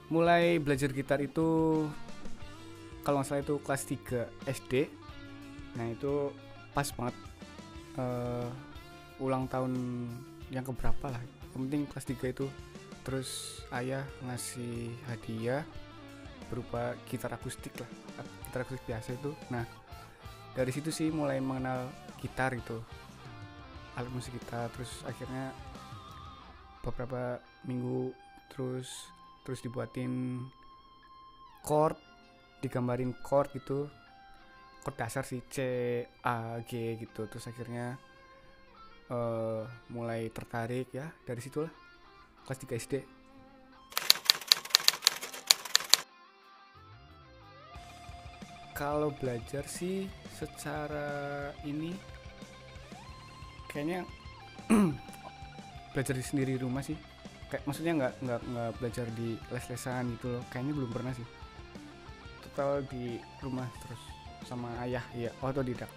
Mulai belajar gitar itu kalau nggak salah itu kelas 3 SD. Nah itu pas banget eh, ulang tahun yang keberapa lah, yang penting kelas 3 itu. Terus ayah ngasih hadiah berupa gitar akustik lah, gitar akustik biasa itu. Nah dari situ sih mulai mengenal gitar itu, alat musik gitar. Terus akhirnya beberapa minggu terus dibuatin chord, digambarin chord gitu, chord dasar sih, C A G gitu. Terus akhirnya mulai tertarik ya dari situlah, kelas 3 SD. Kalau belajar sih secara ini kayaknya belajar sendiri di rumah sih. Kayak maksudnya nggak belajar di les-lesan gitu loh. Kayaknya belum pernah sih. Total di rumah terus sama ayah ya, otodidak.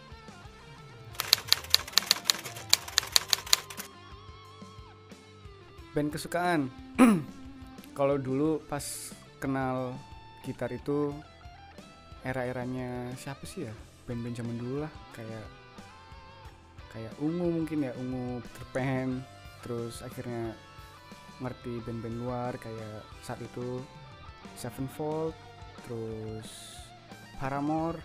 Band kesukaan. Kalau dulu pas kenal gitar itu era-eranya siapa sih ya? Band-band zaman dulu lah, kayak Ungu mungkin ya, Ungu, Peter Pan. Terus akhirnya ngerti band-band luar kayak saat itu Sevenfold, terus Paramore.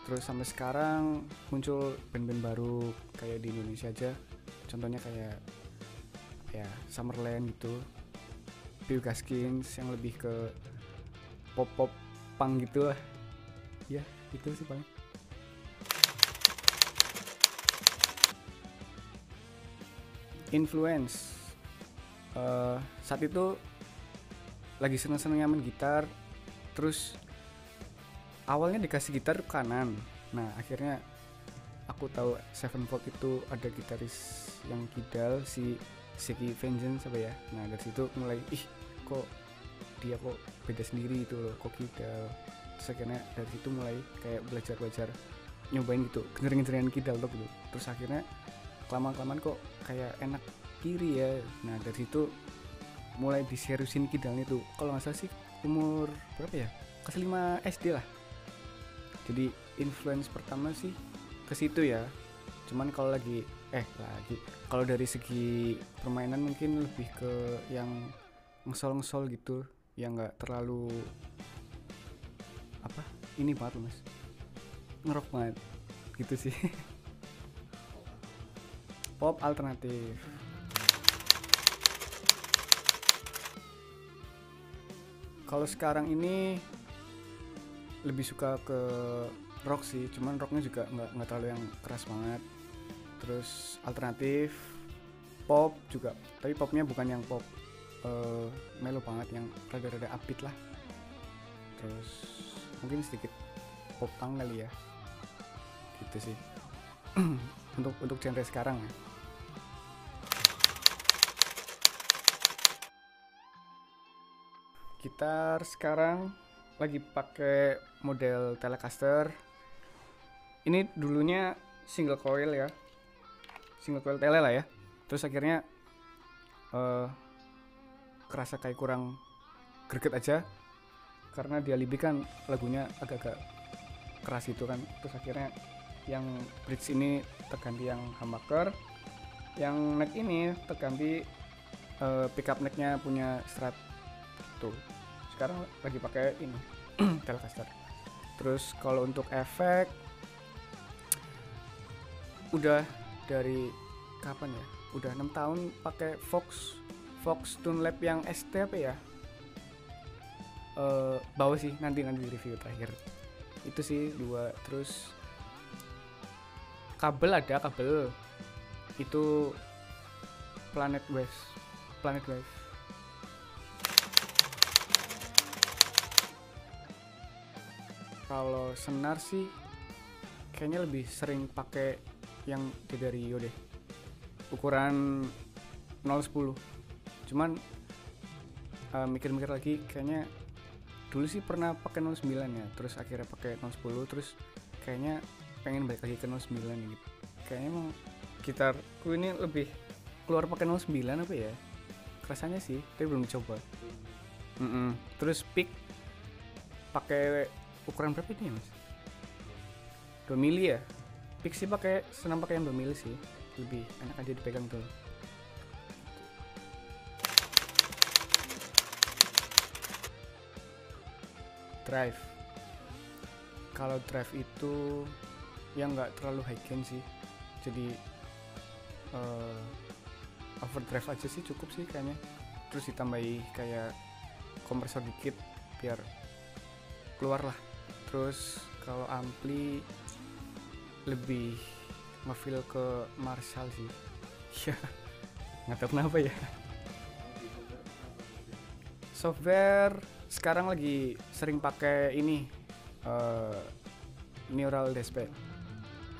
Terus sampai sekarang muncul band-band baru kayak di Indonesia aja. Contohnya kayak ya Summerland gitu, Bill Gaskins yang lebih ke pop-pop punk gitu lah. Ya itu sih paling. Influence saat itu lagi seneng-senengnya main gitar. Terus awalnya dikasih gitar kanan. Nah akhirnya aku tahu Sevenfold itu ada gitaris yang kidal, si Seki Vengeance apa ya. Nah dari situ mulai kok dia kok beda sendiri gitu loh, kok kidal. Terus akhirnya dari situ mulai kayak belajar nyobain gitu, genger-gengeran kidal tuh gitu. Terus akhirnya kelamaan kok kayak enak kiri ya. Nah dari situ mulai diseriusin kidalnya tuh. Kalau nggak salah sih umur berapa ya, kelas 5 SD lah. Jadi influence pertama sih ke situ ya. Cuman kalau kalau dari segi permainan mungkin lebih ke yang ngesol gitu, yang nggak terlalu apa ini banget loh mas, ngerok banget gitu sih. Pop alternatif. Kalau sekarang ini lebih suka ke rock sih, cuman rocknya juga nggak terlalu yang keras banget. Terus alternatif, pop juga, tapi popnya bukan yang pop melo banget, yang rada-rada upbeat lah. Terus mungkin sedikit pop punk kali ya, gitu sih. untuk genre sekarang ya. Gitar sekarang lagi pakai model Telecaster. Ini dulunya single coil ya, single coil tele lah ya. Terus akhirnya kerasa kayak kurang greget aja, karena di Alibi kan lagunya agak-agak keras itu kan. Terus akhirnya yang bridge ini terganti yang humbucker, yang neck ini terganti pickup necknya punya Strat tuh. Sekarang lagi pakai ini Telecaster. Terus kalau untuk efek udah dari kapan ya, udah 6 tahun pakai Vox Tune Lab yang ST apa ya, bawa sih nanti di review terakhir. Itu sih 2. Terus kabel itu Planet Wave. Kalau senar sih kayaknya lebih sering pakai yang D'Addario deh, ukuran 010. Cuman mikir-mikir lagi, kayaknya dulu sih pernah pakai 09 ya, terus akhirnya pakai 010. Terus kayaknya pengen balik lagi ke 09 gitu. Kayaknya emang gitarku ini lebih keluar pakai 09 apa ya, rasanya sih, tapi belum coba. Terus pick pakai ukuran berapa ini ya mas? 2 mili ya. Pick sih senang pakai yang 2 mili sih, lebih enak aja dipegang tuh. Drive, kalau drive itu yang nggak terlalu high gain sih, jadi overdrive aja sih cukup sih kayaknya. Terus ditambahi kayak kompresor dikit biar keluar lah. Terus kalau ampli lebih ngefeel ke Marshall sih. Ya nggak tahu kenapa ya. Software sekarang lagi sering pakai ini Neural DSP.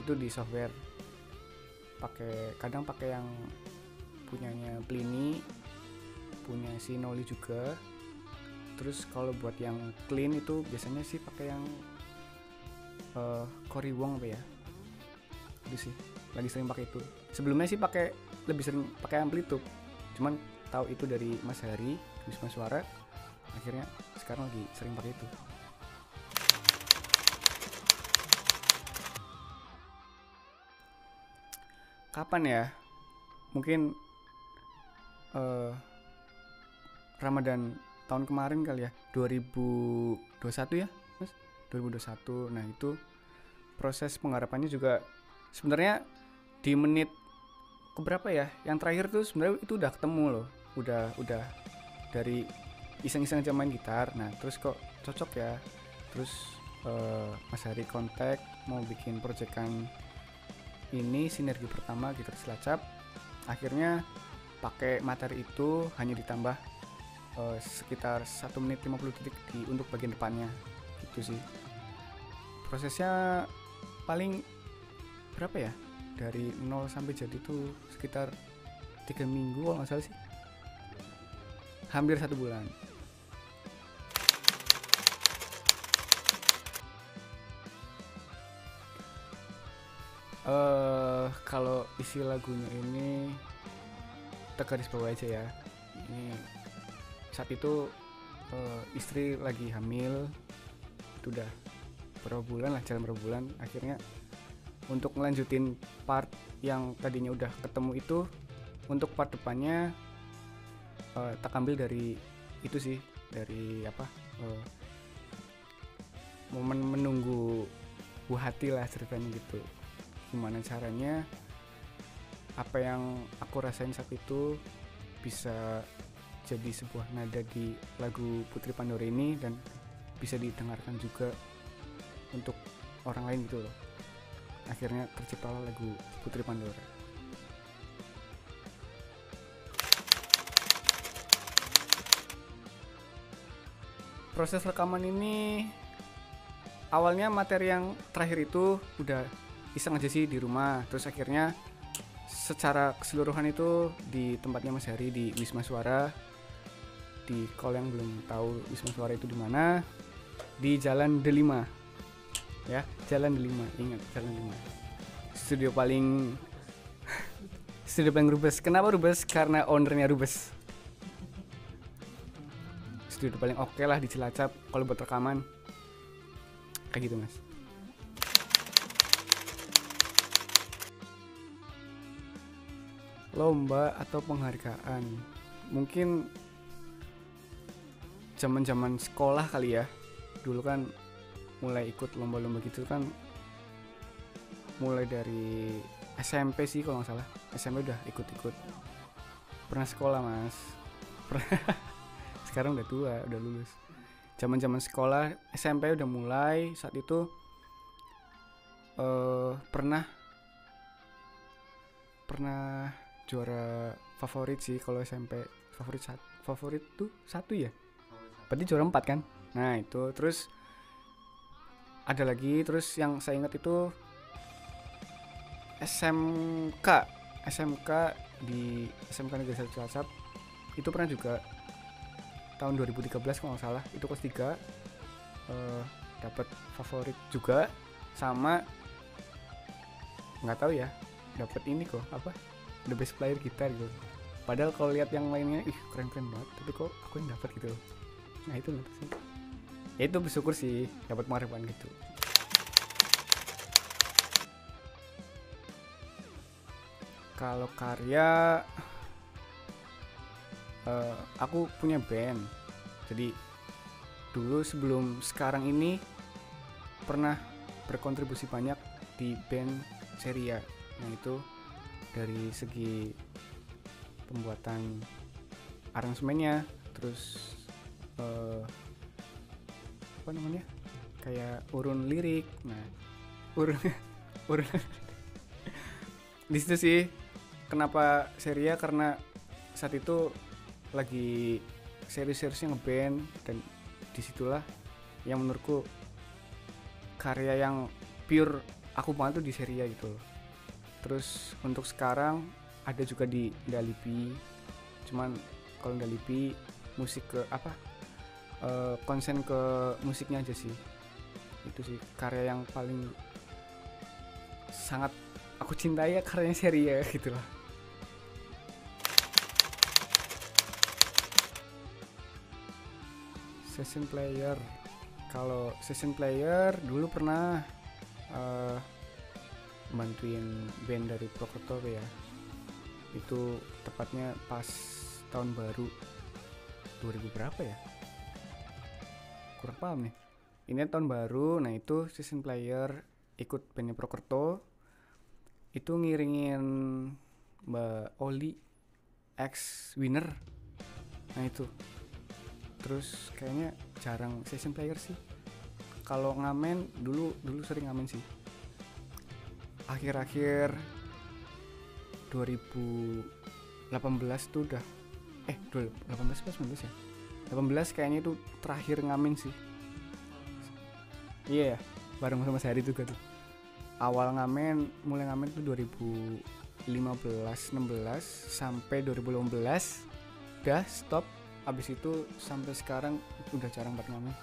Itu di software kadang pakai yang punyanya Pliny, punya si Noli juga. Terus kalau buat yang clean itu biasanya sih pakai yang Cory Wong apa ya, itu sih lagi sering pakai itu. Sebelumnya sih lebih sering pakai Amplitude, cuman tahu itu dari Mas Hari Wisma Suara, akhirnya sekarang lagi sering pakai itu. Kapan ya? Mungkin Ramadan tahun kemarin kali ya, 2021 ya mas, 2021. Nah itu proses penggarapannya juga sebenarnya di menit keberapa ya, yang terakhir tuh sebenarnya itu udah ketemu loh, udah dari iseng-iseng aja main gitar. Nah terus kok cocok ya, terus Mas Hari kontak mau bikin proyekan ini sinergi pertama gitar Cilacap. Akhirnya pakai materi itu hanya ditambah sekitar 1 menit 50 detik untuk bagian depannya. Itu sih prosesnya paling berapa ya, dari 0 sampai jadi itu sekitar 3 minggu kalau nggak salah sih, hampir 1 bulan. Kalau isi lagunya ini kita garis bawah aja ya. Ini saat itu istri lagi hamil, itu udah berapa bulan lah, jalan berapa bulan. Akhirnya untuk ngelanjutin part yang tadinya udah ketemu itu, untuk part depannya tak ambil dari itu sih, dari momen menunggu buah hati lah ceritanya gitu. Gimana caranya apa yang aku rasain saat itu bisa jadi sebuah nada di lagu Putri Pandora ini dan bisa didengarkan juga untuk orang lain gitu loh. Akhirnya terciptalah lagu Putri Pandora. Proses rekaman ini awalnya materi yang terakhir itu udah iseng aja sih di rumah, terus akhirnya secara keseluruhan itu di tempatnya Mas Hari di Wisma Suara. Di kalau yang belum tahu Wisma Suara itu di mana, di Jalan Delima ya, Jalan Delima, ingat Jalan Delima. Studio paling rubes. Kenapa rubes? Karena ownernya rubes. Studio paling oke lah di Cilacap kalau buat rekaman kayak gitu mas. Lomba atau penghargaan, mungkin zaman sekolah kali ya. Dulu kan mulai ikut lomba-lomba gitu kan, mulai dari SMP sih kalau nggak salah. SMP udah ikut-ikut. Pernah sekolah mas. Sekarang udah tua, udah lulus. Zaman sekolah SMP udah mulai. Saat itu pernah juara favorit sih kalau SMP. Favorit tuh 1 ya, berarti juara 4 kan. Nah itu terus ada lagi, terus yang saya ingat itu SMK di SMK Negeri 1 Cilacap. Itu pernah juga tahun 2013 kalau nggak salah, itu kelas 3 dapat favorit juga, sama nggak tahu ya dapat ini kok the best player gitar gitu. Padahal kalau lihat yang lainnya keren banget, tapi kok aku yang dapat gitu. Nah itu sih. Ya itu bersyukur sih dapat penghargaan gitu. Kalau karya, aku punya band. Jadi dulu sebelum sekarang ini pernah berkontribusi banyak di band Seria. Nah itu dari segi pembuatan aransemennya, terus apa namanya, kayak urun lirik. Nah urun urun di situ sih kenapa Seria, karena saat itu lagi serius-seriusnya ngeband, dan disitulah yang menurutku karya yang pure aku banget tuh di Seria gitu. Terus untuk sekarang ada juga di Dalipi, cuman kalau Dalipi musik ke apa, konsen ke musiknya aja sih. Itu sih karya yang paling sangat aku cintai ya, karyanya Seria gitu lah. Session player, kalau session player dulu pernah bantuin band dari Prokerto ya. Itu tepatnya pas tahun baru 2000 berapa ya, kurang paham nih. Ini tahun baru, nah itu session player ikut bandnya Prokerto, itu ngiringin Mbak Oli X Winner. Nah itu terus kayaknya jarang session player sih. Kalau ngamen dulu sering ngamen sih. Akhir-akhir 2018 tuh udah 2018 pas 19 ya. 18 kayaknya itu terakhir ngamen sih. Iya ya, bareng sama Sehari juga tuh. Awal ngamen, mulai ngamen tuh 2015-16 sampai 2018 udah stop. Abis itu sampai sekarang udah jarang banget ngamen.